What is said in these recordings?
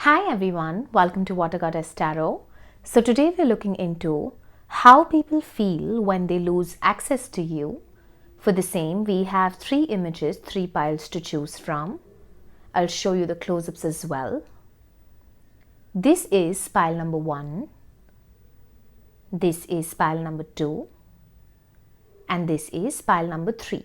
Hi everyone, welcome to watergoddesstarot. So today we're looking into how people feel when they lose access to you. For the same, we have 3 images, 3 piles to choose from. I'll show you the close-ups as well. This is pile number 1. This is pile number 2. And this is pile number 3.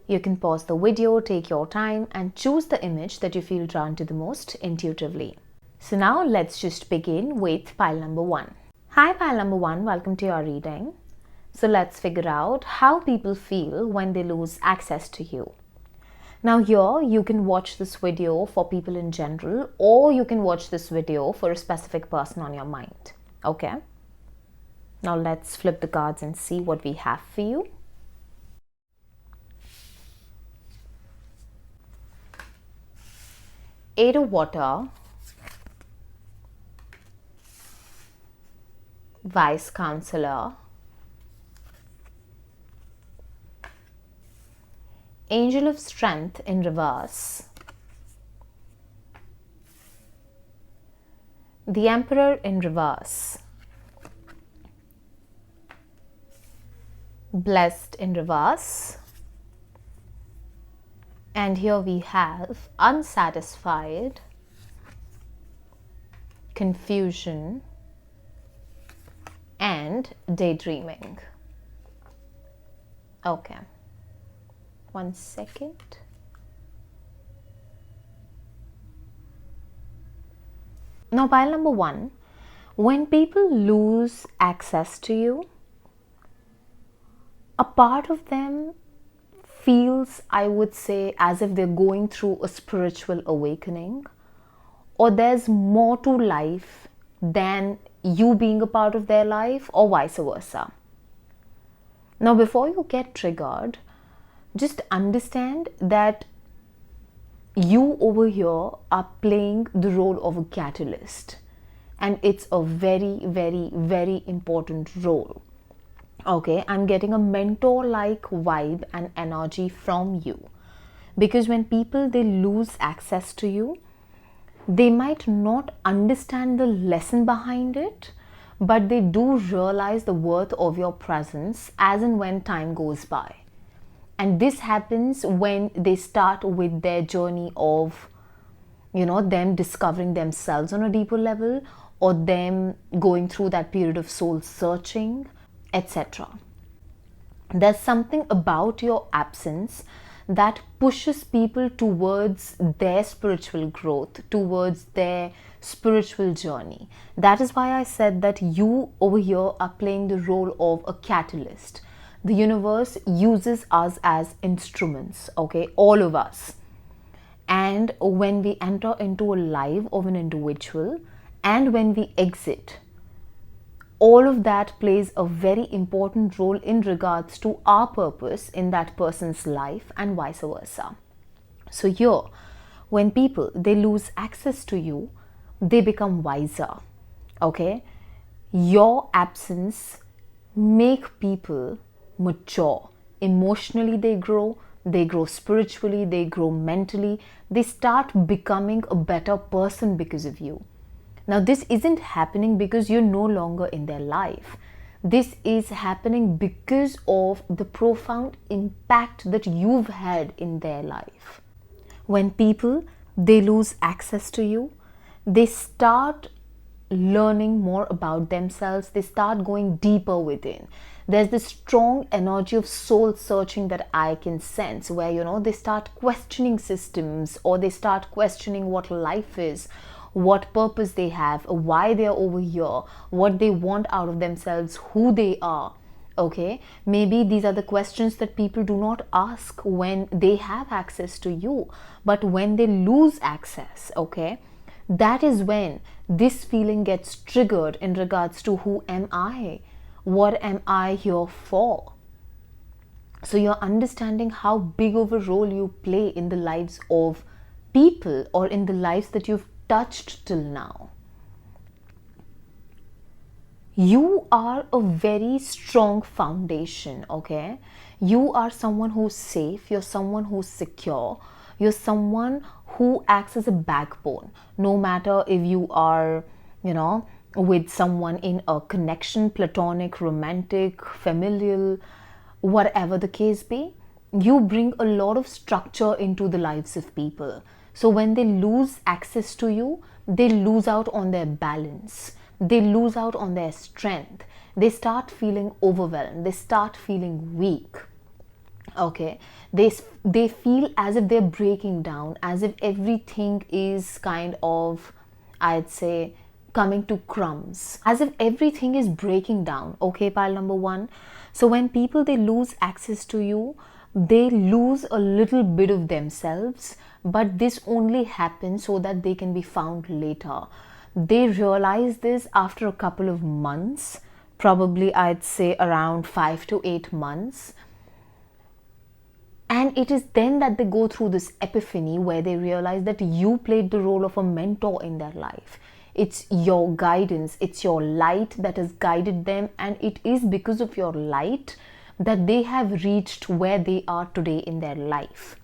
You can pause the video, take your time and choose the image that you feel drawn to the most intuitively. So now let's just begin with pile number 1. Hi pile number 1, welcome to your reading. So let's figure out how people feel when they lose access to you. Now here you can watch this video for people in general, or you can watch this video for a specific person on your mind. Okay? Now let's flip the cards and see what we have for you. Eight of Water, Wise Counselor, Angel of Strength in reverse, the Emperor in reverse, Blessed in reverse, and here we have Unsatisfied, Confusion, and Daydreaming. Okay, 1 second. Now pile number 1, when people lose access to you, a part of them feels, I would say, as if they're going through a spiritual awakening, or there's more to life than you being a part of their life, or vice versa. Now before you get triggered, just understand that you over here are playing the role of a catalyst, and it's a very, very, very important role. Okay, I'm getting a mentor-like vibe and energy from you, because when people, they lose access to you, they might not understand the lesson behind it, but they do realize the worth of your presence as and when time goes by. And this happens when they start with their journey of, them discovering themselves on a deeper level, or them going through that period of soul searching, etc. There's something about your absence that pushes people towards their spiritual growth, towards their spiritual journey. That is why I said that you over here are playing the role of a catalyst. The universe uses us as instruments, okay, all of us. And when we enter into a life of an individual and when we exit, all of that plays a very important role in regards to our purpose in that person's life and vice versa. So here, when people, they lose access to you, they become wiser, okay? Your absence make people mature. Emotionally they grow spiritually, they grow mentally, they start becoming a better person because of you. Now this isn't happening because you're no longer in their life. This is happening because of the profound impact that you've had in their life. When people, they lose access to you, they start learning more about themselves, they start going deeper within. There's this strong energy of soul searching that I can sense, where they start questioning systems, or they start questioning what life is, what purpose they have, why they're over here, what they want out of themselves, who they are. Okay, maybe these are the questions that people do not ask when they have access to you, but when they lose access, okay, that is when this feeling gets triggered in regards to who am I? What am I here for? So you're understanding how big of a role you play in the lives of people, or in the lives that you've touched till now. You are a very strong foundation, okay? You are someone who's safe, you're someone who's secure, you're someone who acts as a backbone. No matter if you are, with someone in a connection, platonic, romantic, familial, whatever the case be, you bring a lot of structure into the lives of people. So when they lose access to you, they lose out on their balance, they lose out on their strength, they start feeling overwhelmed, they start feeling weak. Okay, they feel as if they're breaking down, as if everything is kind of, I'd say, coming to crumbs, as if everything is breaking down. Okay, pile number one. So when people, they lose access to you, they lose a little bit of themselves, but this only happens so that they can be found later. They realize this after a couple of months, probably I'd say around 5 to 8 months. And it is then that they go through this epiphany where they realize that you played the role of a mentor in their life. It's your guidance, it's your light that has guided them, and it is because of your light that they have reached where they are today in their life.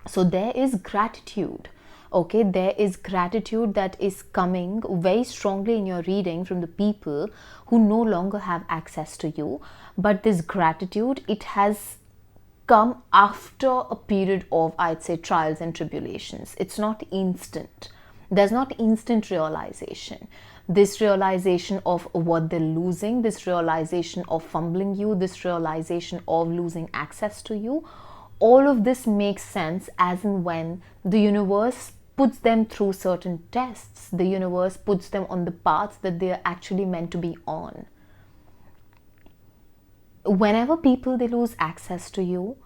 So there is gratitude. Okay, there is gratitude that is coming very strongly in your reading from the people who no longer have access to you. But this gratitude, it has come after a period of, I'd say, trials and tribulations. It's not instant. There's not instant realization. This realization of what they're losing, this realization of fumbling you, this realization of losing access to you, all of this makes sense as and when the universe puts them through certain tests. The universe puts them on the path that they're actually meant to be on. Whenever people, they lose access to you,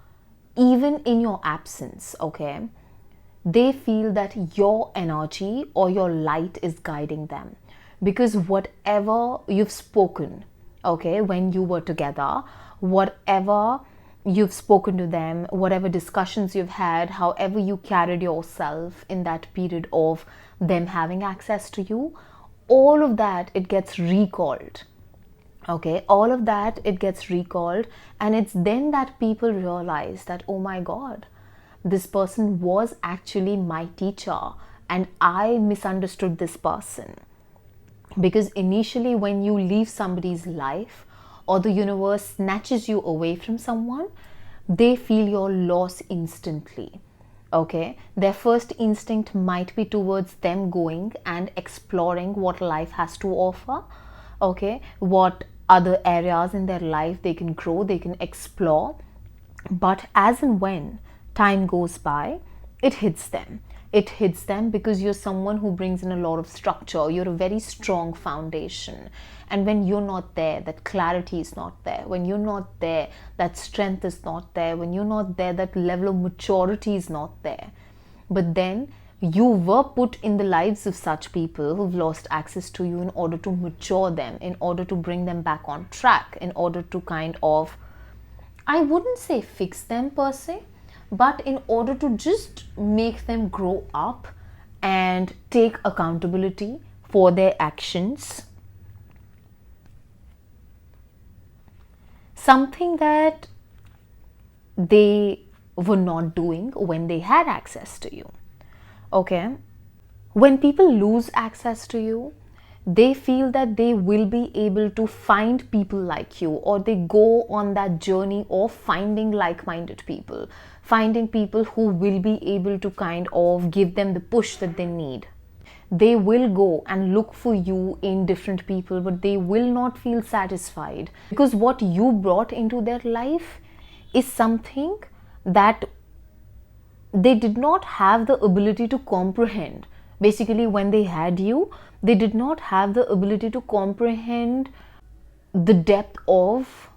even in your absence, okay, they feel that your energy or your light is guiding them. Because whatever you've spoken, okay, when you were together, whatever you've spoken to them, whatever discussions you've had, however you carried yourself in that period of them having access to you, all of that, it gets recalled. Okay, all of that, it gets recalled, and it's then that people realize that, oh my God, this person was actually my teacher and I misunderstood this person. Because initially when you leave somebody's life or the universe snatches you away from someone, they feel your loss instantly. Okay, their first instinct might be towards them going and exploring what life has to offer. Okay, what other areas in their life they can grow, they can explore. But as and when time goes by, it hits them. It hits them because you're someone who brings in a lot of structure. You're a very strong foundation. And when you're not there, that clarity is not there. When you're not there, that strength is not there. When you're not there, that level of maturity is not there. But then you were put in the lives of such people who've lost access to you in order to mature them, in order to bring them back on track, in order to kind of, I wouldn't say fix them per se, but in order to just make them grow up and take accountability for their actions. Something that they were not doing when they had access to you. Okay, when people lose access to you, they feel that they will be able to find people like you, or they go on that journey of finding like-minded people, finding people who will be able to kind of give them the push that they need. They will go and look for you in different people, but they will not feel satisfied because what you brought into their life is something that they did not have the ability to comprehend. Basically, when they had you, they did not have the ability to comprehend the depth of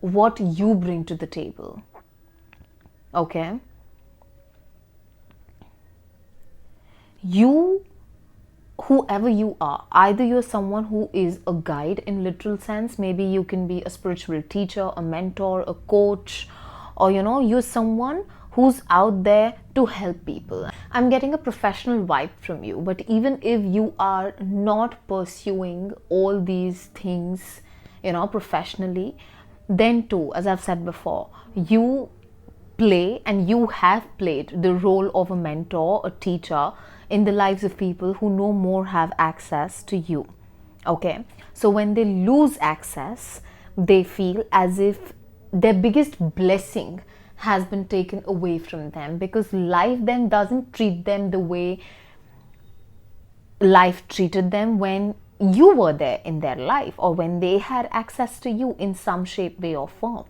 what you bring to the table. Okay? You, whoever you are, either you're someone who is a guide in literal sense, maybe you can be a spiritual teacher, a mentor, a coach, or you're someone who's out there to help people. I'm getting a professional vibe from you, but even if you are not pursuing all these things, professionally, then too, as I've said before, you play, and you have played the role of a mentor, a teacher in the lives of people who no more have access to you. Okay, so when they lose access, they feel as if their biggest blessing has been taken away from them, because life then doesn't treat them the way life treated them when you were there in their life, or when they had access to you in some shape, way, or form.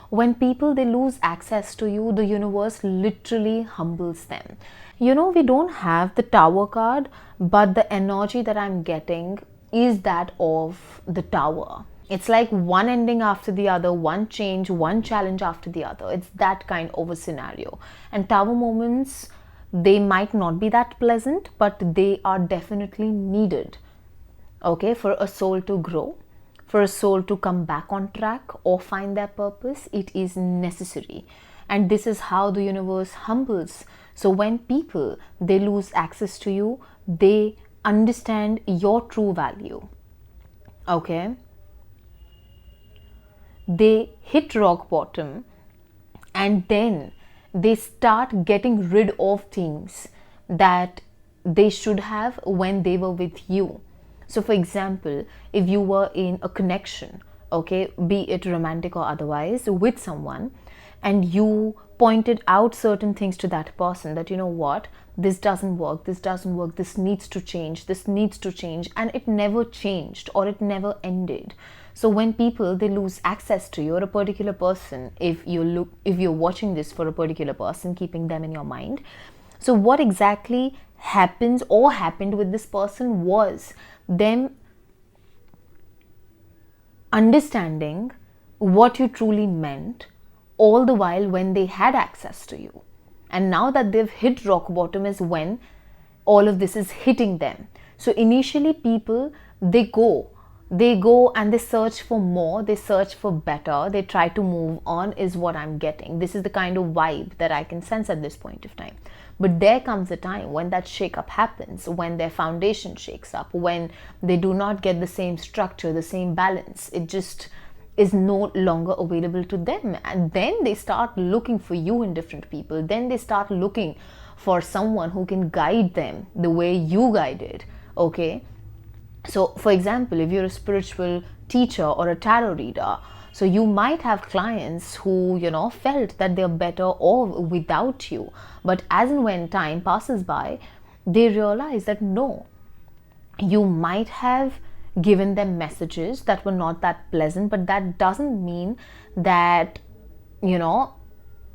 When people, they lose access to you, the universe literally humbles them. You know, we don't have the Tower card, but the energy that I'm getting is that of the Tower. It's like one ending after the other, one change, one challenge after the other. It's that kind of a scenario. And Tower moments, they might not be that pleasant, but they are definitely needed, okay, for a soul to grow, for a soul to come back on track or find their purpose. It is necessary. And this is how the universe humbles. So when people, they lose access to you, they understand your true value, okay, they hit rock bottom, and then they start getting rid of things that they should have when they were with you. So for example, if you were in a connection, okay, be it romantic or otherwise, with someone, and you pointed out certain things to that person, that you know what, this doesn't work, this doesn't work, this needs to change, this needs to change, and it never changed, or it never ended. So when people, they lose access to you or a particular person, if you're watching this for a particular person, keeping them in your mind, so what exactly happens or happened with this person was them understanding what you truly meant, all the while when they had access to you. And now that they've hit rock bottom is when all of this is hitting them. So initially people, they go and they search for more, they search for better, they try to move on, is what I'm getting. This is the kind of vibe that I can sense at this point of time. But there comes a time when that shake-up happens, when their foundation shakes up, when they do not get the same structure, the same balance. It just is no longer available to them. And then they start looking for you in different people. Then they start looking for someone who can guide them the way you guided, okay? So for example, if you're a spiritual teacher or a tarot reader, so you might have clients who, you know, felt that they're better off without you. But as and when time passes by, they realize that no, you might have given them messages that were not that pleasant, but that doesn't mean that, you know,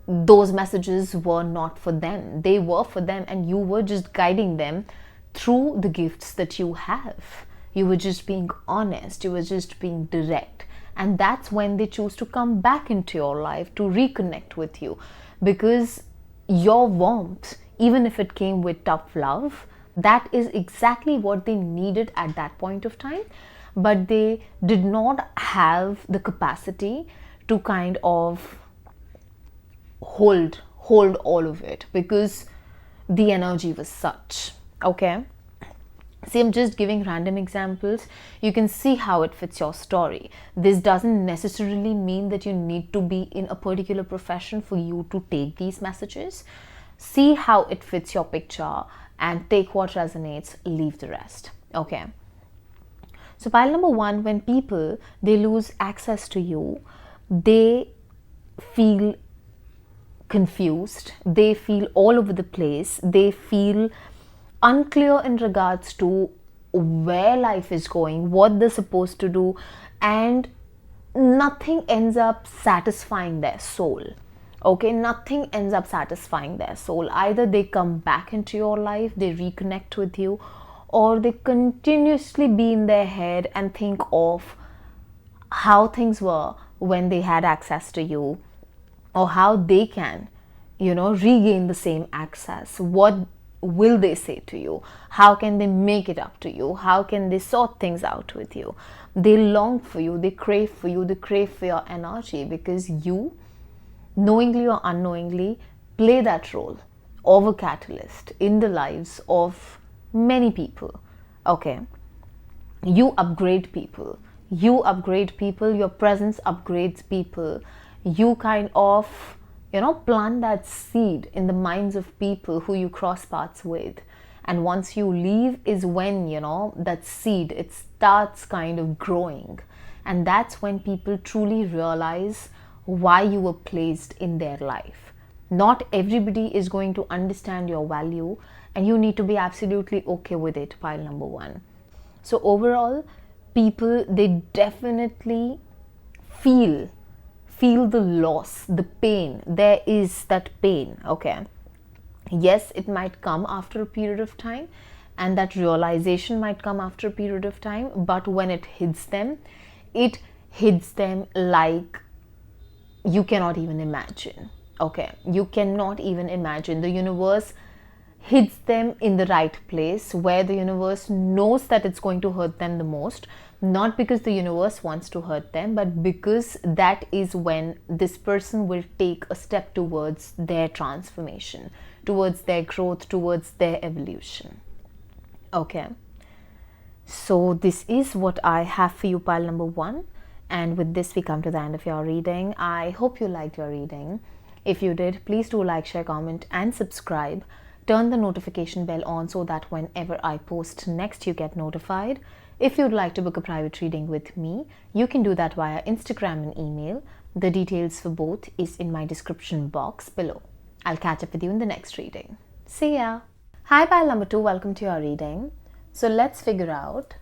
those messages were not for them. They were for them, and you were just guiding them through the gifts that you have. You were just being honest, you were just being direct. And that's when they choose to come back into your life, to reconnect with you, because your warmth, even if it came with tough love, that is exactly what they needed at that point of time. But they did not have the capacity to kind of hold all of it, because the energy was such, okay? See, I'm just giving random examples. You can see how it fits your story. This doesn't necessarily mean that you need to be in a particular profession for you to take these messages. See how it fits your picture and take what resonates, leave the rest, okay? So pile number one, when people, they lose access to you, they feel confused, they feel all over the place, they feel unclear in regards to where life is going, what they're supposed to do, and nothing ends up satisfying their soul, okay? Nothing ends up satisfying their soul. Either they come back into your life, they reconnect with you, or they continuously be in their head and think of how things were when they had access to you, or how they can, you know, regain the same access. What will they say to you? How can they make it up to you? How can they sort things out with you? They long for you, they crave for you, they crave for your energy, because you, knowingly or unknowingly, play that role of a catalyst in the lives of many people, okay? You upgrade people, your presence upgrades people. You kind of, plant that seed in the minds of people who you cross paths with. And once you leave is when, that seed, it starts kind of growing. And that's when people truly realize why you were placed in their life. Not everybody is going to understand your value, and you need to be absolutely okay with it, pile number one. So overall, people, they definitely feel the loss, the pain. There is that pain, okay? Yes, it might come after a period of time, and that realization might come after a period of time, but when it hits them like you cannot even imagine, okay? You cannot even imagine. The universe hits them in the right place, where the universe knows that it's going to hurt them the most, not because the universe wants to hurt them, but because that is when this person will take a step towards their transformation, towards their growth, towards their evolution. Okay, so this is what I have for you, pile number one. And with this, we come to the end of your reading. I hope you liked your reading. If you did, please do like, share, comment, and subscribe. Turn the notification bell on so that whenever I post next, you get notified. If you'd like to book a private reading with me, you can do that via Instagram and email. The details for both is in my description box below. I'll catch up with you in the next reading. See ya! Hi, pile number two, welcome to your reading. So let's figure out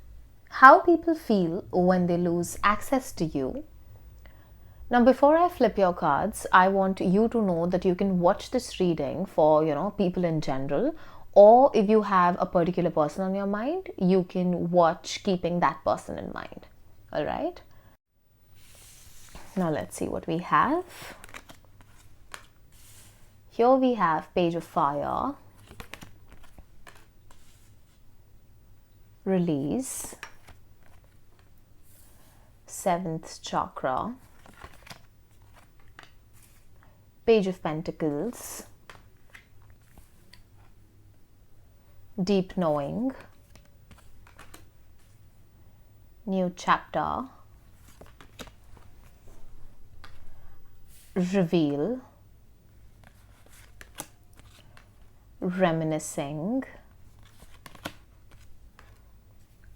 how people feel when they lose access to you. Now, before I flip your cards, I want you to know that you can watch this reading for, people in general, or if you have a particular person on your mind, you can watch keeping that person in mind. All right? Now, let's see what we have. Here we have Page of Fire, Release, 7th Chakra, Page of Pentacles, Deep Knowing, New Chapter, Reveal, Reminiscing,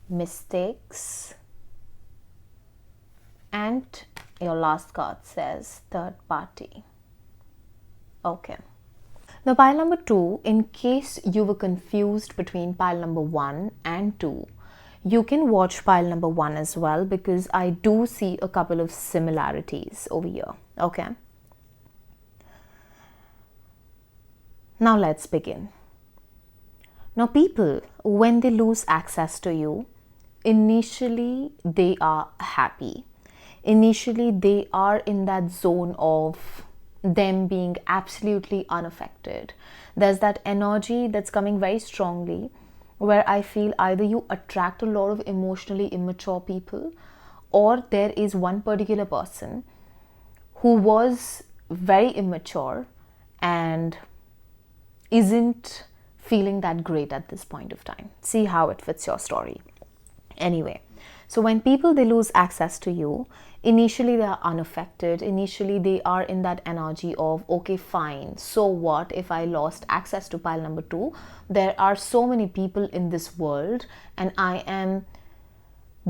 Mistakes, and your last card says Third Party. Okay. Now, pile number two, in case you were confused between pile number one and two, you can watch pile number one as well, because I do see a couple of similarities over here. Okay. Now, let's begin. Now, people, when they lose access to you, initially they are happy. Initially, they are in that zone of them being absolutely unaffected. There's that energy that's coming very strongly, where I feel either you attract a lot of emotionally immature people, or there is one particular person who was very immature and isn't feeling that great at this point of time. See how it fits your story. Anyway, so when people, they lose access to you, initially they are unaffected. Initially they are in that energy of, okay, fine, so what if I lost access to pile number two? There are so many people in this world, and I am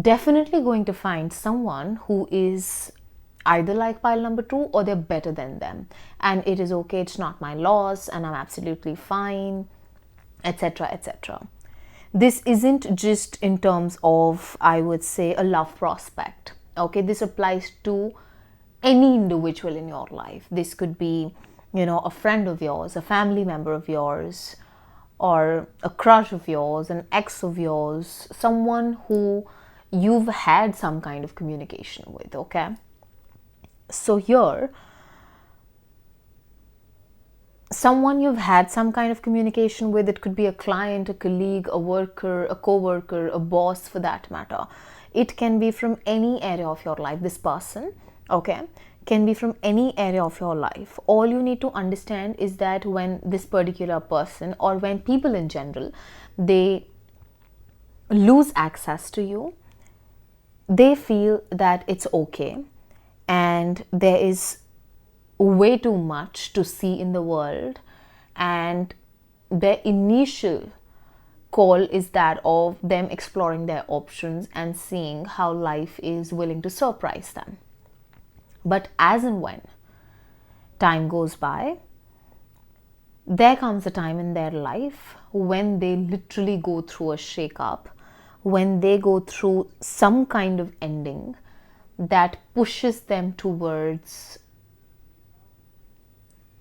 definitely going to find someone who is either like pile number two, or they're better than them, and it is okay, it's not my loss, and I'm absolutely fine, etc., etc. This isn't just in terms of, I would say, a love prospect. Okay, this applies to any individual in your life. This could be, a friend of yours, a family member of yours, or a crush of yours, an ex of yours, someone who you've had some kind of communication with. Okay, so here, someone you've had some kind of communication with, it could be a client, a colleague, a worker, a co-worker, a boss for that matter. It can be from any area of your life. This person, okay, can be from any area of your life. All you need to understand is that when this particular person, or when people in general, they lose access to you, they feel that it's okay, and there is way too much to see in the world, and their initial call is that of them exploring their options and seeing how life is willing to surprise them. But as and when time goes by, there comes a time in their life when they literally go through a shake-up, when they go through some kind of ending that pushes them towards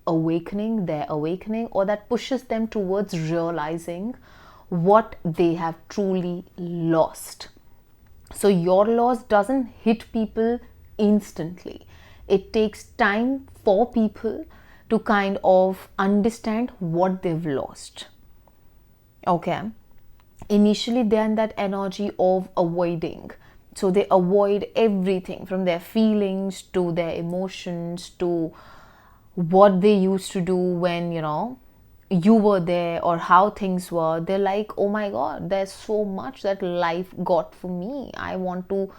their awakening, or that pushes them towards realizing what they have truly lost. So your loss doesn't hit people instantly. It takes time for people to kind of understand what they've lost. Okay. Initially, they're in that energy of avoiding. So they avoid everything from their feelings to their emotions to what they used to do when, you were there, or how things were. They're like, oh my God, there's so much that life got for me. I want to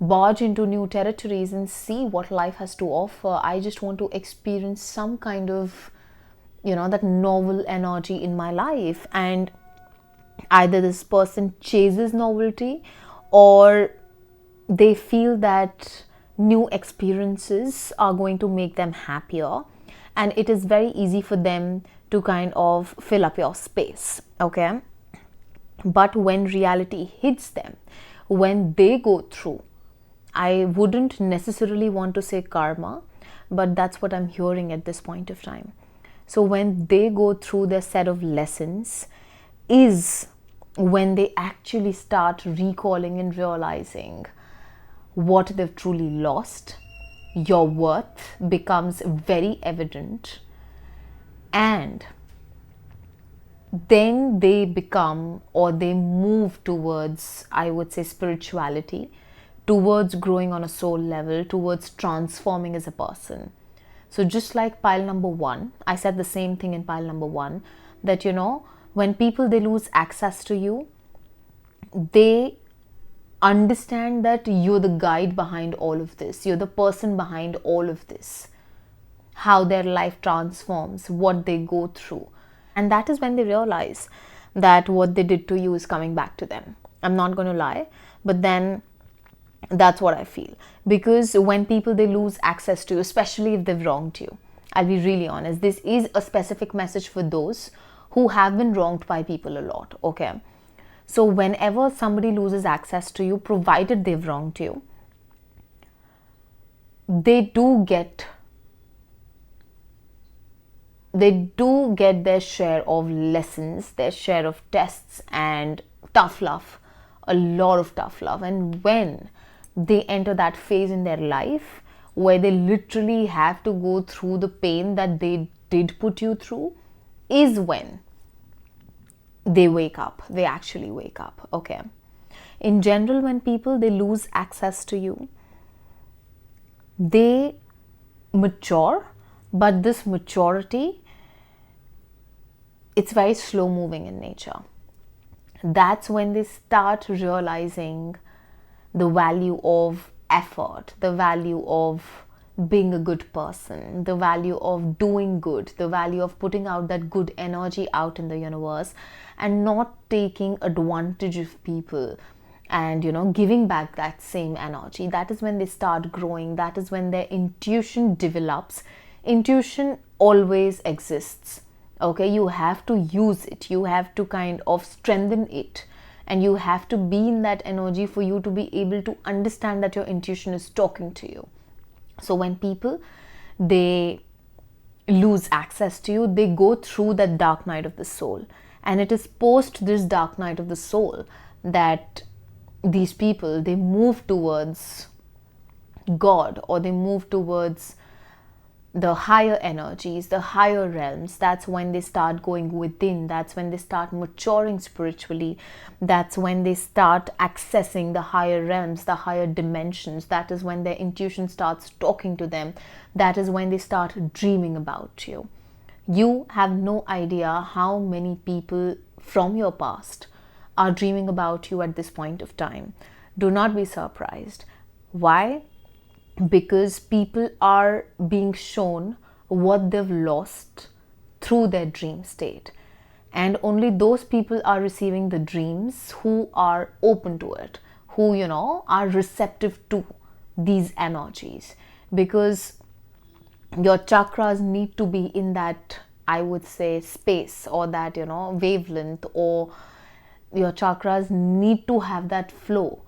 barge into new territories and see what life has to offer. I just want to experience some kind of, that novel energy in my life. And either this person chases novelty, or they feel that new experiences are going to make them happier, and it is very easy for them to kind of fill up your space. Okay. But when reality hits them, when they go through, I wouldn't necessarily want to say karma, but that's what I'm hearing at this point of time. So when they go through their set of lessons is when they actually start recalling and realizing what they've truly lost. Your worth becomes very evident, and then they become, or they move towards, I would say, spirituality, towards growing on a soul level, towards transforming as a person. So just like pile number 1, I said the same thing in pile number 1, that when people, they lose access to you, they understand that you're the guide behind all of this, you're the person behind all of this, how their life transforms, what they go through. And that is when they realize that what they did to you is coming back to them. I'm not going to lie, but then that's what I feel. Because when people, they lose access to you, especially if they've wronged you, I'll be really honest, this is a specific message for those who have been wronged by people a lot. Okay. So whenever somebody loses access to you, provided they've wronged you, they do get their share of lessons, their share of tests and tough love, a lot of tough love. And when they enter that phase in their life where they literally have to go through the pain that they did put you through, is when they wake up. They actually wake up. Okay. In general, when people, they lose access to you, they mature, but this maturity, it's very slow moving in nature. That's when they start realizing the value of effort, the value of being a good person, the value of doing good, the value of putting out that good energy out in the universe and not taking advantage of people and giving back that same energy. That is when they start growing. That is when their intuition develops. Intuition always exists. Okay, you have to use it, you have to kind of strengthen it, and you have to be in that energy for you to be able to understand that your intuition is talking to you. So when people, they lose access to you, they go through that dark night of the soul, and it is post this dark night of the soul that these people, they move towards God, or they move towards the higher energies, the higher realms. That's when they start going within. That's when they start maturing spiritually. That's when they start accessing the higher realms, the higher dimensions. That is when their intuition starts talking to them. That is when they start dreaming about you. You have no idea how many people from your past are dreaming about you at this point of time. Do not be surprised. Why? because people are being shown what they've lost through their dream state. And only those people are receiving the dreams who are open to it, who, are receptive to these energies. Because your chakras need to be in that, I would say, space, or that, wavelength, or your chakras need to have that flow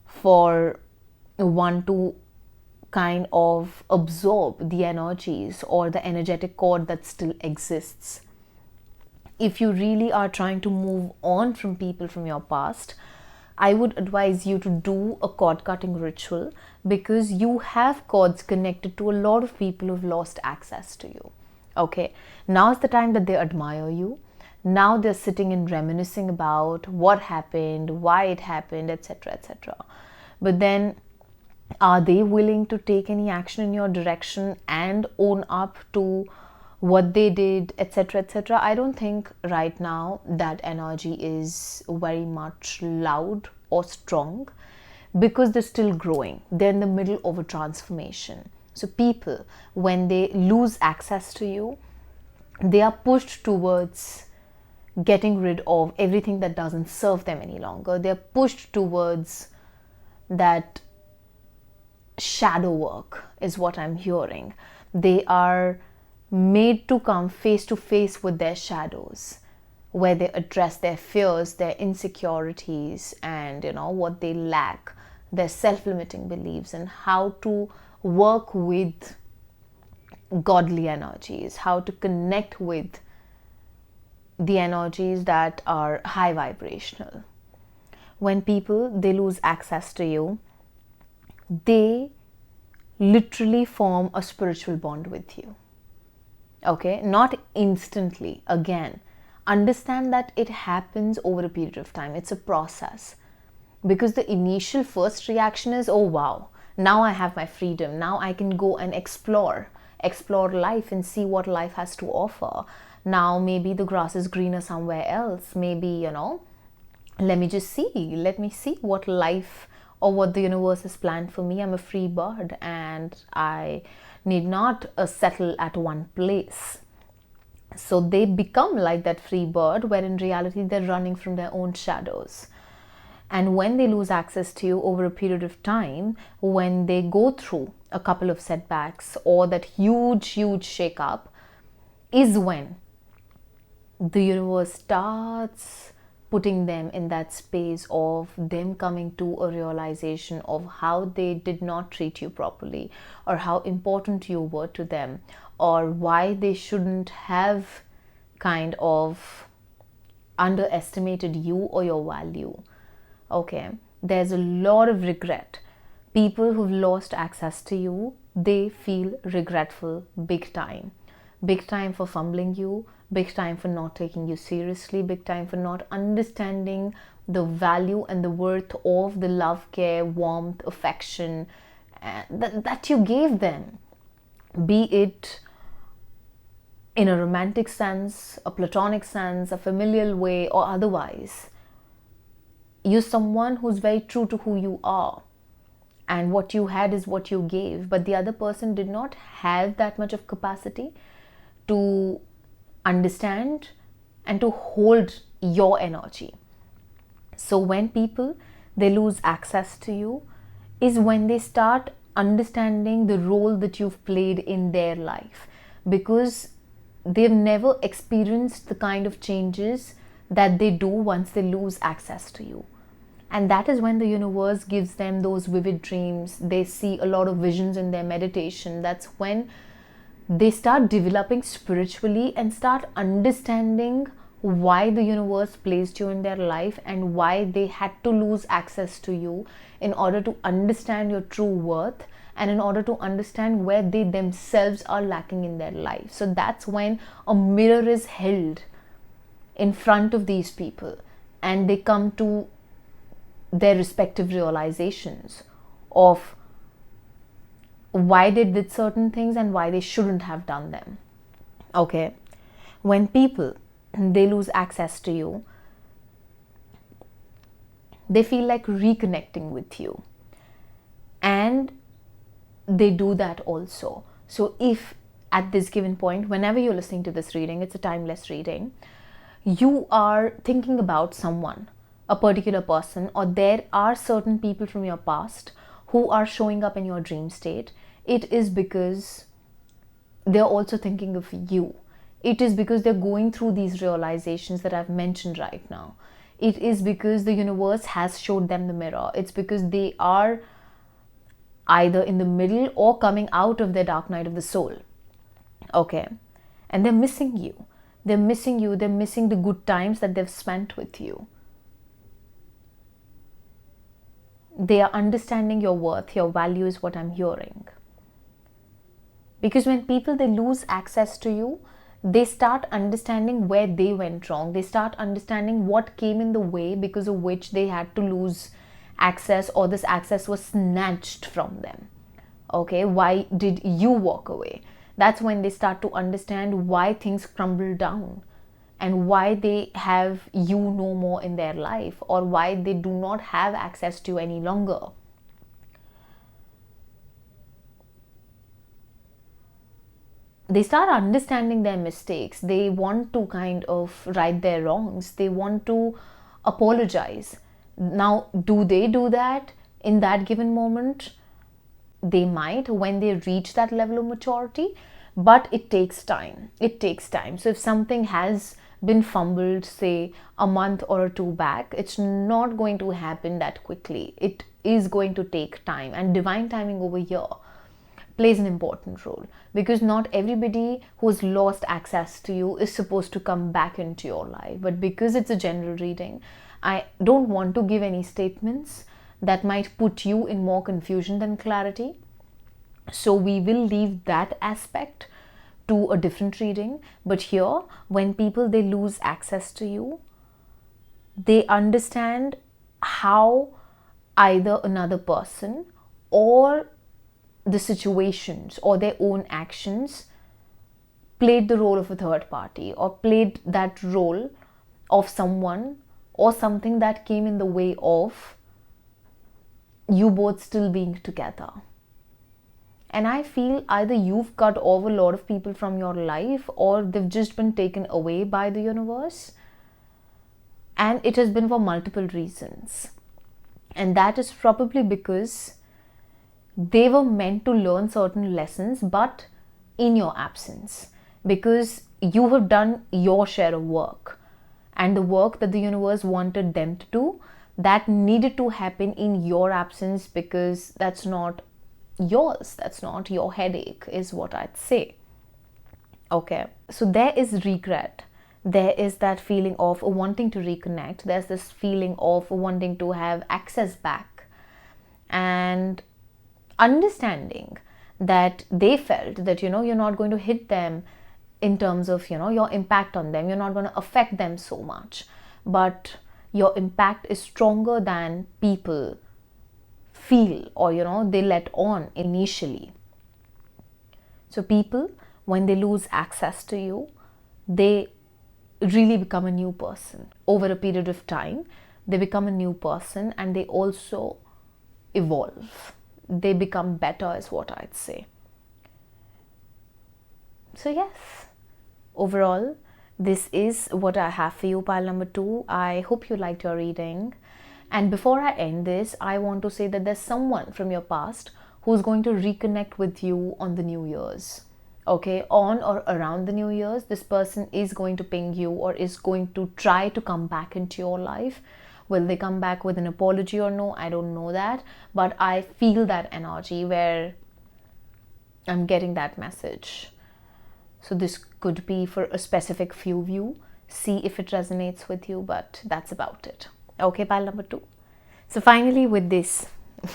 for one to kind of absorb the energies or the energetic cord that still exists. If you really are trying to move on from people from your past, I would advise you to do a cord cutting ritual, because you have cords connected to a lot of people who've lost access to you. Okay, now's the time that they admire you. Now they're sitting and reminiscing about what happened, why it happened, etc., etc. But then, are they willing to take any action in your direction and own up to what they did, etc., etc.? I don't think right now that energy is very much loud or strong, because they're still growing. They're in the middle of a transformation. So people, when they lose access to you, they are pushed towards getting rid of everything that doesn't serve them any longer. They're pushed towards that shadow work, is what I'm hearing. They are made to come face to face with their shadows, where they address their fears, their insecurities, and what they lack, their self-limiting beliefs, and how to work with godly energies, how to connect with the energies that are high vibrational. When people, they lose access to you, they literally form a spiritual bond with you. Okay, not instantly. Again, understand that it happens over a period of time. It's a process, because the initial first reaction is, oh wow, now I have my freedom, now I can go and explore life and see what life has to offer. Now maybe the grass is greener somewhere else. Maybe, let me see what life or what the universe has planned for me. I'm a free bird and I need not settle at one place. So they become like that free bird, where in reality they're running from their own shadows. And when they lose access to you over a period of time, when they go through a couple of setbacks or that huge shake up, is when the universe starts putting them in that space of them coming to a realization of how they did not treat you properly, or how important you were to them, or why they shouldn't have kind of underestimated you or your value. Okay, there's a lot of regret. People who've lost access to you, they feel regretful big time. Big time for fumbling you, big time for not taking you seriously, big time for not understanding the value and the worth of the love, care, warmth, affection that you gave them. Be it in a romantic sense, a platonic sense, a familial way, or otherwise. You're someone who's very true to who you are, and what you had is what you gave, but the other person did not have that much of capacity to understand and to hold your energy. So when people, they lose access to you, is when they start understanding the role that you've played in their life, because they've never experienced the kind of changes that they do once they lose access to you. And that is when the universe gives them those vivid dreams. They see a lot of visions in their meditation. That's when they start developing spiritually and start understanding why the universe placed you in their life and why they had to lose access to you in order to understand your true worth and in order to understand where they themselves are lacking in their life. So that's when a mirror is held in front of these people and they come to their respective realizations of why they did certain things and why they shouldn't have done them. Okay, when people, they lose access to you, they feel like reconnecting with you, and they do that also. So if at this given point, whenever you're listening to this reading, it's a timeless reading, you are thinking about someone, a particular person, or there are certain people from your past who are showing up in your dream state, it is because they're also thinking of you. It is because they're going through these realizations that I've mentioned right now. It is because the universe has showed them the mirror. It's because they are either in the middle or coming out of their dark night of the soul. Okay? And they're missing you. They're missing you. They're missing the good times that they've spent with you. They are understanding your worth, your value is what I'm hearing. Because when people, they lose access to you, they start understanding where they went wrong. They start understanding what came in the way because of which they had to lose access, or this access was snatched from them. Okay, why did you walk away? That's when they start to understand why things crumble down and why they have you no more in their life, or why they do not have access to you any longer. They start understanding their mistakes. They want to kind of right their wrongs. They want to apologize. Now, do they do that in that given moment? They might when they reach that level of maturity, but it takes time. It takes time. So if something has been fumbled, say a month or two back, it's not going to happen that quickly. It is going to take time, and divine timing over here plays an important role, because not everybody who's lost access to you is supposed to come back into your life. But because it's a general reading, I don't want to give any statements that might put you in more confusion than clarity. So we will leave that aspect to a different reading. But here, when people, they lose access to you, they understand how either another person or the situations or their own actions played the role of a third party, or played that role of someone or something that came in the way of you both still being together. And I feel either you've cut off a lot of people from your life, or they've just been taken away by the universe, and it has been for multiple reasons. And that is probably because they were meant to learn certain lessons, but in your absence, because you have done your share of work, and the work that the universe wanted them to do, that needed to happen in your absence, because that's not yours, that's not your headache, is what I'd say. Okay, so there is regret, there is that feeling of wanting to reconnect, there's this feeling of wanting to have access back, and understanding that they felt that, you're not going to hit them in terms of, your impact on them. You're not going to affect them so much, but your impact is stronger than people feel, or, they let on initially. So people, when they lose access to you, they really become a new person. Over a period of time, they become a new person, and they also evolve. They become better, is what I'd say. So yes, overall, this is what I have for you, pile number 2. I hope you liked your reading. And before I end this, I want to say that there's someone from your past who's going to reconnect with you on the New Year's. Okay, on or around the New Year's, this person is going to ping you, or is going to try to come back into your life. Will they come back with an apology or no? I don't know that, but I feel that energy where I'm getting that message. So this could be for a specific few of you. See if it resonates with you, but that's about it. Okay, pile number 2. So finally with this,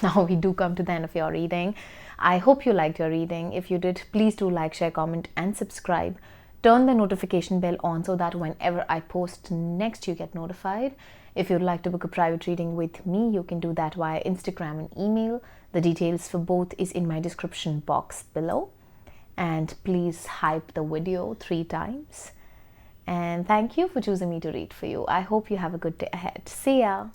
now we do come to the end of your reading. I hope you liked your reading. If you did, please do like, share, comment and subscribe. Turn the notification bell on so that whenever I post next, you get notified. If you'd like to book a private reading with me, you can do that via Instagram and email. The details for both is in my description box below. And please hype the video 3 times. And thank you for choosing me to read for you. I hope you have a good day ahead. See ya.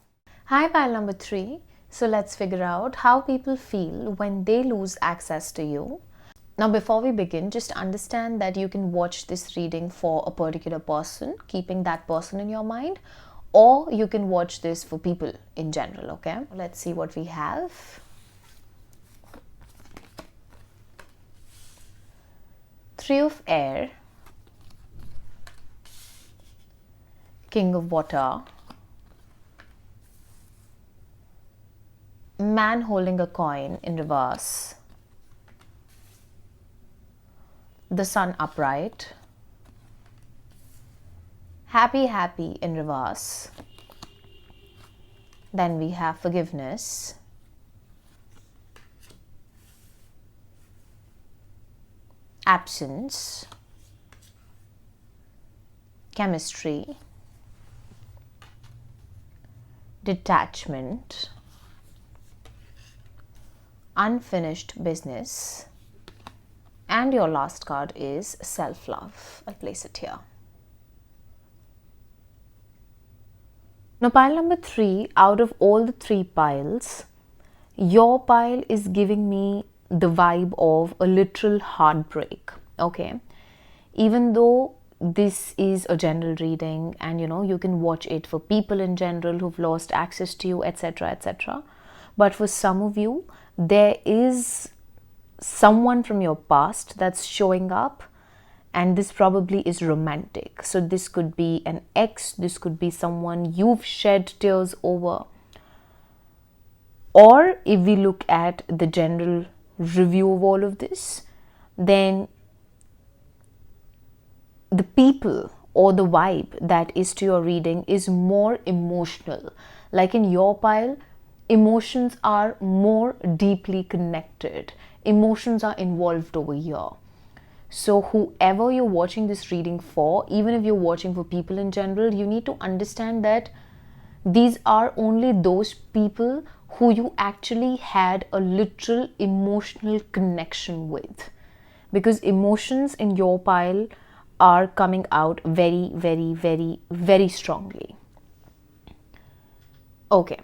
Hi, pile number 3. So let's figure out how people feel when they lose access to you. Now, before we begin, just understand that you can watch this reading for a particular person, keeping that person in your mind, or you can watch this for people in general, okay? Let's see what we have. Three of Air, King of Water, Man holding a coin in reverse, the Sun upright, Happy Happy in reverse. Then we have Forgiveness, Absence, Chemistry, Detachment, Unfinished Business, and your last card is Self-Love. I'll place it here. Now, pile number 3, out of all the 3 piles, your pile is giving me the vibe of a literal heartbreak, okay? Even though this is a general reading and you can watch it for people in general who've lost access to you, etc., etc. But for some of you, there is someone from your past that's showing up, and this probably is romantic. So this could be an ex, this could be someone you've shed tears over. Or if we look at the general review of all of this, then the people or the vibe that is to your reading is more emotional. Like in your pile, emotions are more deeply connected. Emotions are involved over here. So whoever you're watching this reading for, even if you're watching for people in general, you need to understand that these are only those people who you actually had a literal emotional connection with. Because emotions in your pile are coming out very, very, very, very strongly. Okay.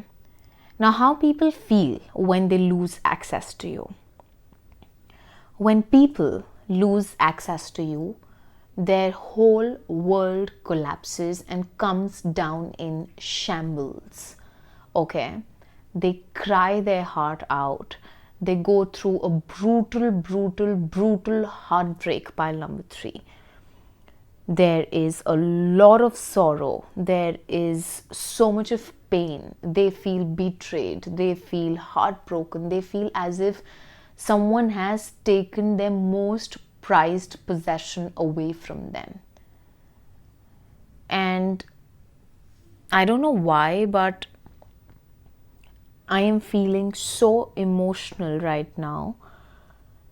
Now, how people feel when they lose access to you. When people lose access to you, their whole world collapses and comes down in shambles. Okay? They cry their heart out. They go through a brutal, brutal, brutal heartbreak, pile number 3. There is a lot of sorrow. There is so much of pain. They feel betrayed. They feel heartbroken. They feel as if someone has taken their most prized possession away from them. And I don't know why, but I am feeling so emotional right now.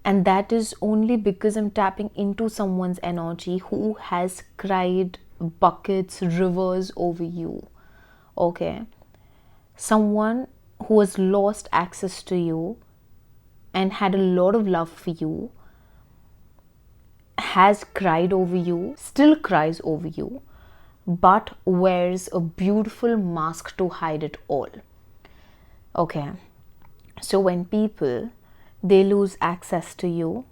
And that is only because I'm tapping into someone's energy who has cried buckets, rivers over you. Okay? Someone who has lost access to you and had a lot of love for you, has cried over you, still cries over you, but wears a beautiful mask to hide it all. Okay? So when people, they lose access to you,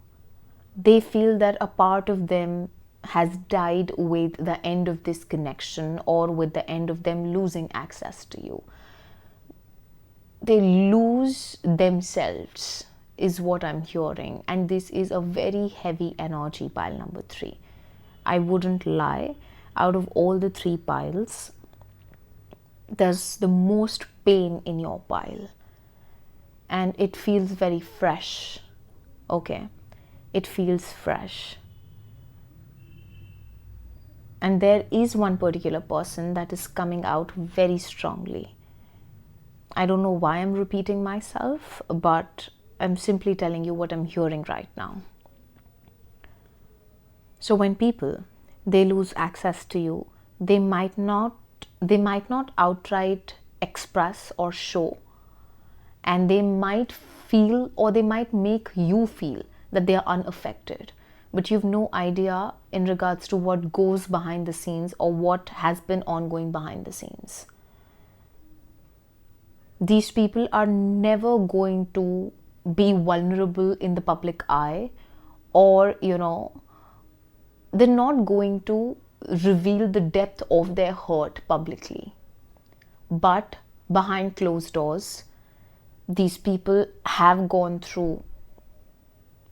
they feel that a part of them has died with the end of this connection or with the end of them losing access to you. They lose themselves is what I'm hearing, and this is a very heavy energy, pile number 3. I wouldn't lie, out of all the 3 piles, there's the most pain in your pile. And it feels very fresh. Okay, it feels fresh. And there is one particular person that is coming out very strongly. I don't know why I'm repeating myself, but I'm simply telling you what I'm hearing right now. So when people, they lose access to you, they might not outright express or show, and they might feel, or they might make you feel that they are unaffected, but you've no idea in regards to what goes behind the scenes or what has been ongoing behind the scenes. These people are never going to be vulnerable in the public eye, or they're not going to reveal the depth of their hurt publicly. But behind closed doors, these people have gone through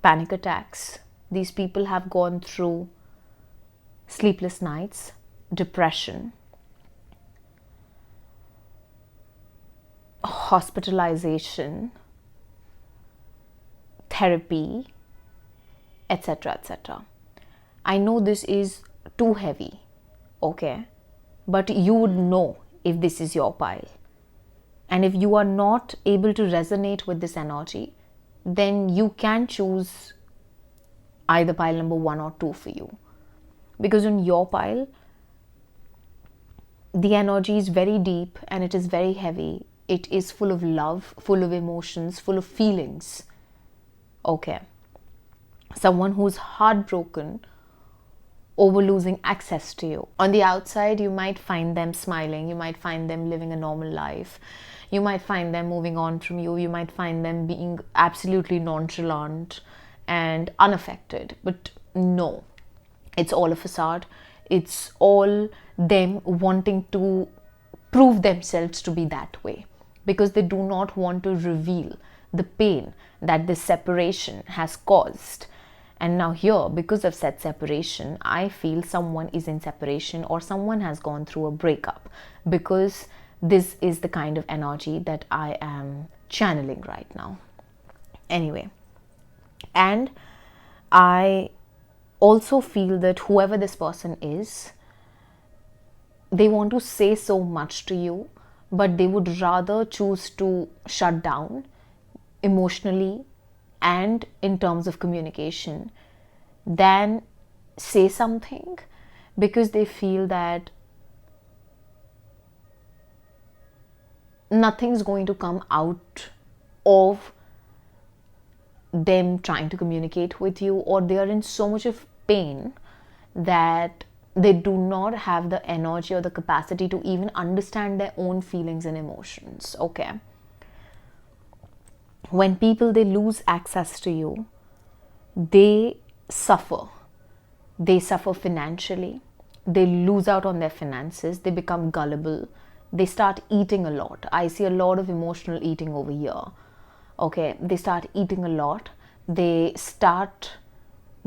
panic attacks. These people have gone through sleepless nights, depression, hospitalization, therapy, etc., etc. I know this is too heavy, okay? But you would know if this is your pile. And if you are not able to resonate with this energy, then you can choose either pile number 1 or 2 for you. Because in your pile, the energy is very deep and it is very heavy. It is full of love, full of emotions, full of feelings. Okay. Someone who's heartbroken over losing access to you. On the outside, you might find them smiling. You might find them living a normal life. You might find them moving on from you. You might find them being absolutely nonchalant and unaffected. But no, it's all a facade. It's all them wanting to prove themselves to be that way, because they do not want to reveal the pain that this separation has caused. And now here, because of said separation, I feel someone is in separation or someone has gone through a breakup, because this is the kind of energy that I am channeling right now. Anyway, and I also feel that whoever this person is, they want to say so much to you, but they would rather choose to shut down emotionally and in terms of communication than say something, because they feel that nothing's going to come out of them trying to communicate with you, or they are in so much of pain that they do not have the energy or the capacity to even understand their own feelings and emotions. Okay. When people, they lose access to you, they suffer. They suffer financially. They lose out on their finances. They become gullible. They start eating a lot. I see a lot of emotional eating over here. Okay, they start eating a lot. They start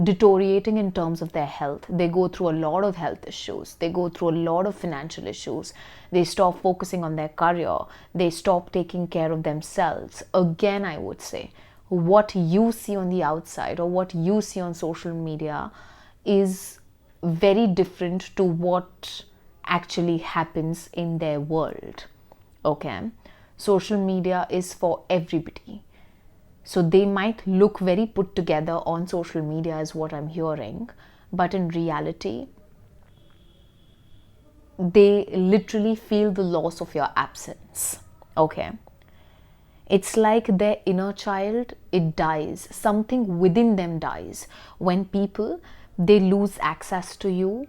deteriorating in terms of their health. They go through a lot of health issues. They go through a lot of financial issues. They stop focusing on their career. They stop taking care of themselves. Again, I would say, what you see on the outside or what you see on social media is very different to what actually happens in their world. Okay, social media is for everybody. So they might look very put together on social media, is what I'm hearing, but in reality, they literally feel the loss of your absence. Okay, it's like their inner child, it dies. Something within them dies. When people, they lose access to you,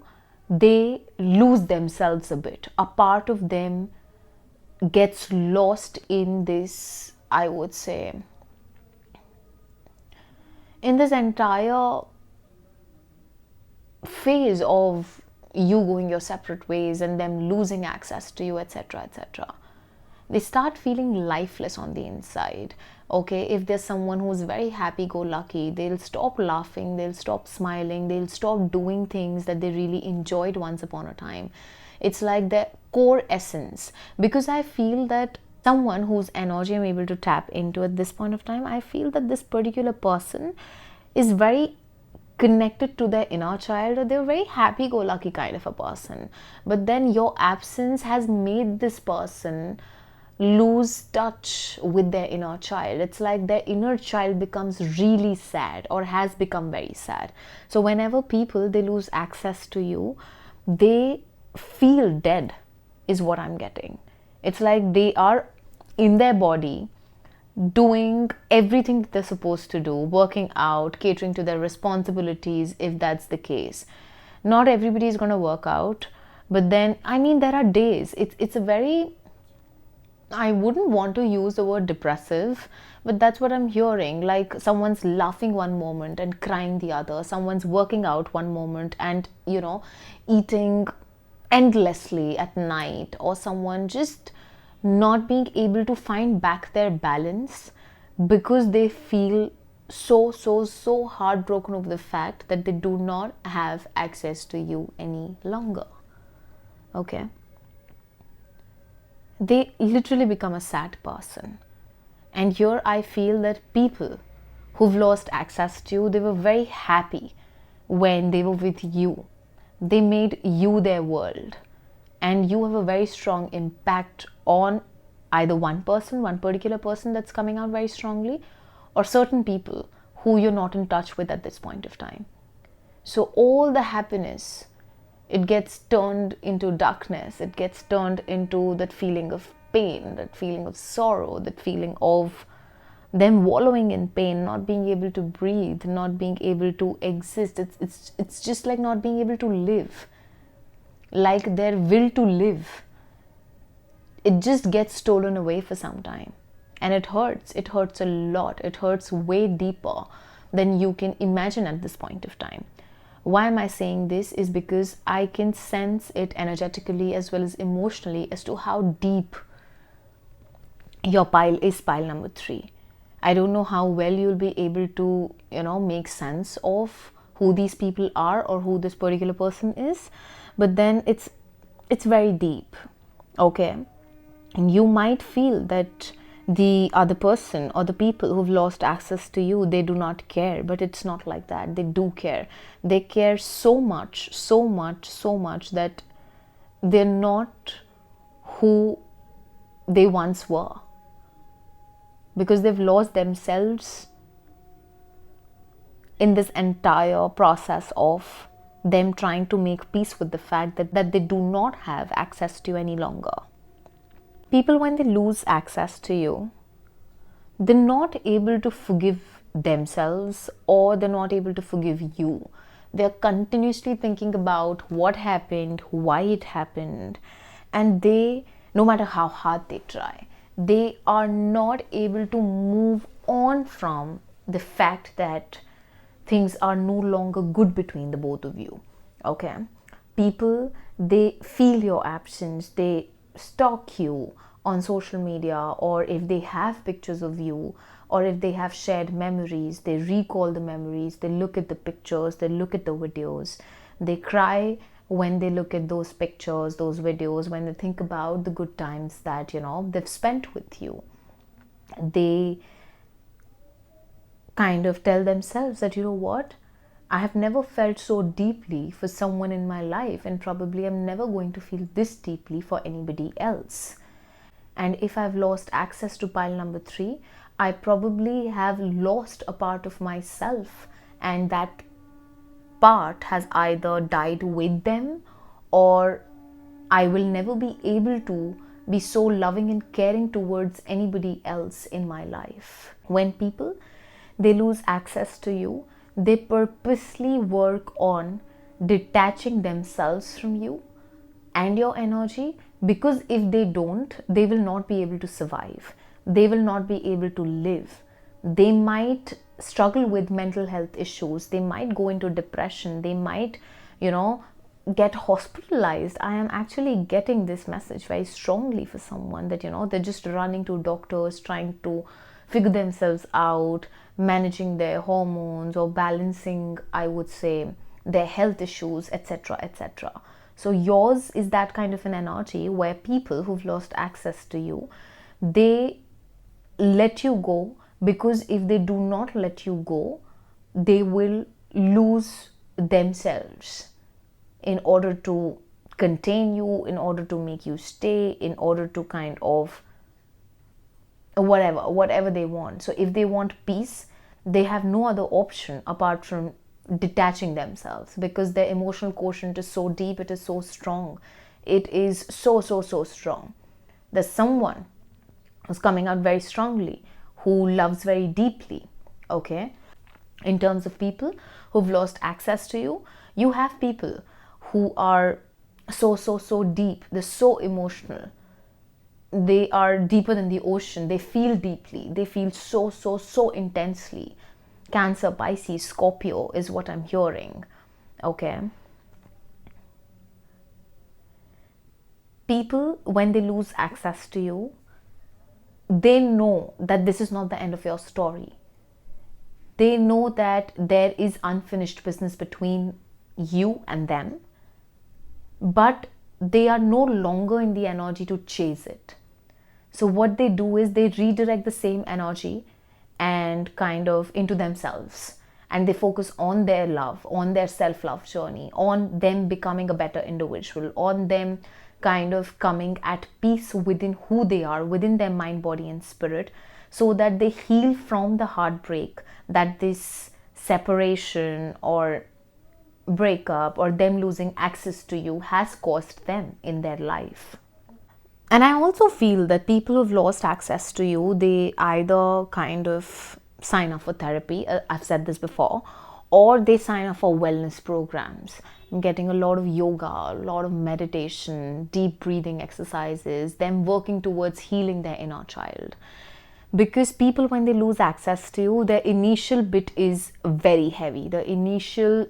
they lose themselves a bit. A part of them gets lost in this, I would say, in this entire phase of you going your separate ways and them losing access to you, etc., etc. They start feeling lifeless on the inside. Okay, if there's someone who's very happy-go-lucky, they'll stop laughing, they'll stop smiling, they'll stop doing things that they really enjoyed once upon a time. It's like their core essence. Because I feel that someone whose energy I'm able to tap into at this point of time, I feel that this particular person is very connected to their inner child, or they're a very happy-go-lucky kind of a person. But then your absence has made this person lose touch with their inner child. It's like their inner child becomes really sad or has become very sad. So whenever people, they lose access to you, they feel dead, is what I'm getting. It's like they are in their body doing everything that they're supposed to do, working out, catering to their responsibilities, if that's the case. Not everybody is going to work out, but then, I mean, there are days. It's a very I wouldn't want to use the word depressive, but that's what I'm hearing. Like someone's laughing one moment and crying the other. Someone's working out one moment and, eating endlessly at night. Or someone just not being able to find back their balance because they feel so heartbroken over the fact that they do not have access to you any longer. Okay? They literally become a sad person. And here I feel that people who've lost access to you, they were very happy when they were with you. They made you their world. And you have a very strong impact on either one person, one particular person that's coming out very strongly, or certain people who you're not in touch with at this point of time. So all the happiness, it gets turned into darkness. It gets turned into that feeling of pain, that feeling of sorrow, that feeling of them wallowing in pain, not being able to breathe, not being able to exist. It's just like not being able to live, like their will to live. It just gets stolen away for some time. And it hurts. It hurts a lot. It hurts way deeper than you can imagine at this point of time. Why am I saying this? Is because I can sense it energetically as well as emotionally as to how deep your pile is, pile number 3. I don't know how well you'll be able to, make sense of who these people are or who this particular person is, but then it's very deep, okay? And you might feel that the other person or the people who've lost access to you, they do not care, but it's not like that. They do care. They care so much that they're not who they once were, because they've lost themselves in this entire process of them trying to make peace with the fact that they do not have access to you any longer. People, when they lose access to you, they're not able to forgive themselves or they're not able to forgive you. They're continuously thinking about what happened, why it happened, and they, no matter how hard they try, they are not able to move on from the fact that things are no longer good between the both of you. Okay? People, they feel your absence, they stalk you on social media, or if they have pictures of you, or if they have shared memories, they recall the memories, they look at the pictures, they look at the videos, they cry when they look at those pictures, those videos, when they think about the good times that, they've spent with you. They kind of tell themselves that, what? I have never felt so deeply for someone in my life, and probably I'm never going to feel this deeply for anybody else. And if I've lost access to pile number 3, I probably have lost a part of myself, and that part has either died with them, or I will never be able to be so loving and caring towards anybody else in my life. When people, they lose access to you, they purposely work on detaching themselves from you and your energy, because if they don't, they will not be able to survive. They will not be able to live. They might struggle with mental health issues. They might go into depression. They might, get hospitalized. I am actually getting this message very strongly for someone that, they're just running to doctors, trying to figure themselves out, managing their hormones or balancing, I would say, their health issues, etc., etc. So yours is that kind of an energy where people who've lost access to you, they let you go, because if they do not let you go, they will lose themselves in order to contain you, in order to make you stay, in order to kind of whatever they want. So if they want peace, they have no other option apart from detaching themselves, because their emotional quotient is so deep, it is so strong, it is so strong. There's someone who's coming out very strongly, who loves very deeply. Okay, in terms of people who've lost access to you, you have people who are so deep, they're so emotional, they are deeper than the ocean. They feel deeply. They feel so, so, so intensely. Cancer, Pisces, Scorpio is what I'm hearing. Okay. People, when they lose access to you, they know that this is not the end of your story. They know that there is unfinished business between you and them, but they are no longer in the energy to chase it. So what they do is they redirect the same energy and kind of into themselves, and they focus on their love, on their self-love journey, on them becoming a better individual, on them kind of coming at peace within who they are, within their mind, body and spirit, so that they heal from the heartbreak that this separation or breakup or them losing access to you has caused them in their life. And I also feel that people who've lost access to you, they either kind of sign up for therapy, I've said this before, or they sign up for wellness programs. I'm getting a lot of yoga, a lot of meditation, deep breathing exercises, them working towards healing their inner child. Because people, when they lose access to you, their initial bit is very heavy. The initial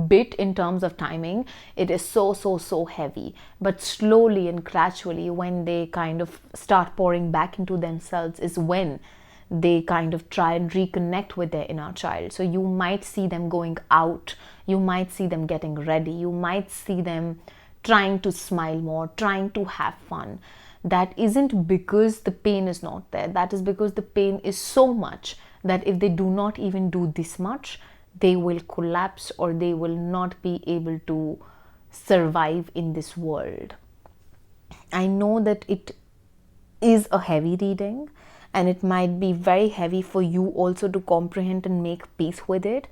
bit in terms of timing, it is so heavy, but slowly and gradually, when they kind of start pouring back into themselves, is when they kind of try and reconnect with their inner child. So you might see them going out, you might see them getting ready, you might see them trying to smile more, trying to have fun. That isn't because the pain is not there. That is because the pain is so much that if they do not even do this much, they will collapse, or they will not be able to survive in this world. I know that it is a heavy reading, and it might be very heavy for you also to comprehend and make peace with it.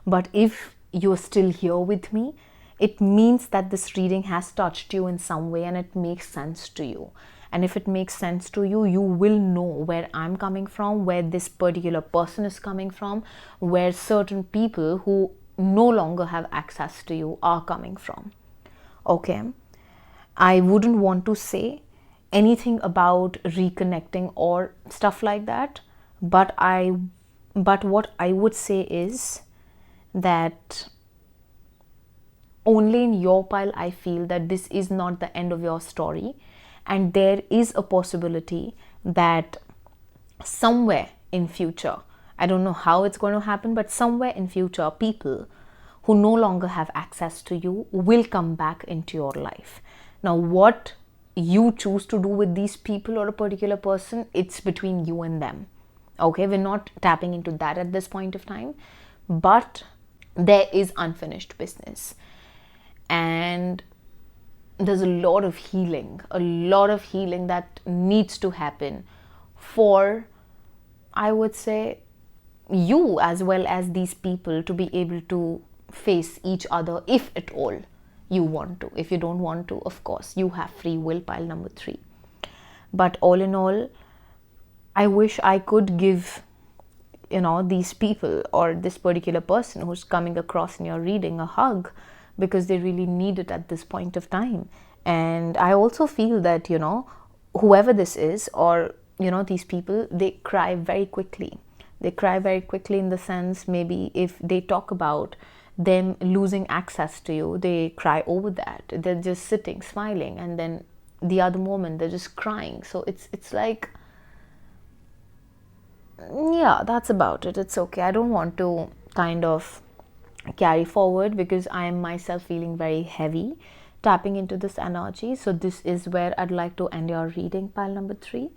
But if you're still here with me, it means that this reading has touched you in some way and it makes sense to you. And if it makes sense to you, you will know where I'm coming from, where this particular person is coming from, where certain people who no longer have access to you are coming from. Okay. I wouldn't want to say anything about reconnecting or stuff like that, but what I would say is that only in your pile I feel that this is not the end of your story, and there is a possibility that somewhere in future, I don't know how it's going to happen, but somewhere in future, people who no longer have access to you will come back into your life. Now, what you choose to do with these people or a particular person, it's between you and them. Okay, we're not tapping into that at this point of time, but there is unfinished business, and there's a lot of healing that needs to happen for, I would say, you as well as these people to be able to face each other, if at all you want to. If you don't want to, of course, you have free will, pile number 3. But all in all, I wish I could give, these people or this particular person who's coming across in your reading a hug, because they really need it at this point of time. And I also feel that, whoever this is, or, these people, they cry very quickly. They cry very quickly in the sense, maybe if they talk about them losing access to you, they cry over that. They're just sitting, smiling, and then the other moment they're just crying. So it's like, yeah, that's about it. It's okay. I don't want to kind of carry forward, because I am myself feeling very heavy tapping into this energy. So this is where I'd like to end your reading, pile number 3.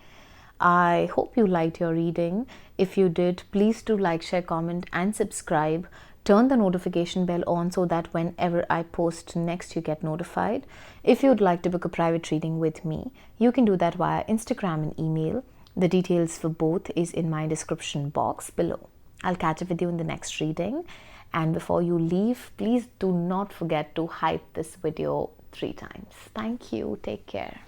I hope you liked your reading. If you did, please do like, share, comment and subscribe. Turn the notification bell on so that whenever I post next, you get notified. If you'd like to book a private reading with me, you can do that via Instagram and email. The details for both is in my description box below. I'll catch up with you in the next reading. And before you leave, please do not forget to hype this video 3 times. Thank you. Take care.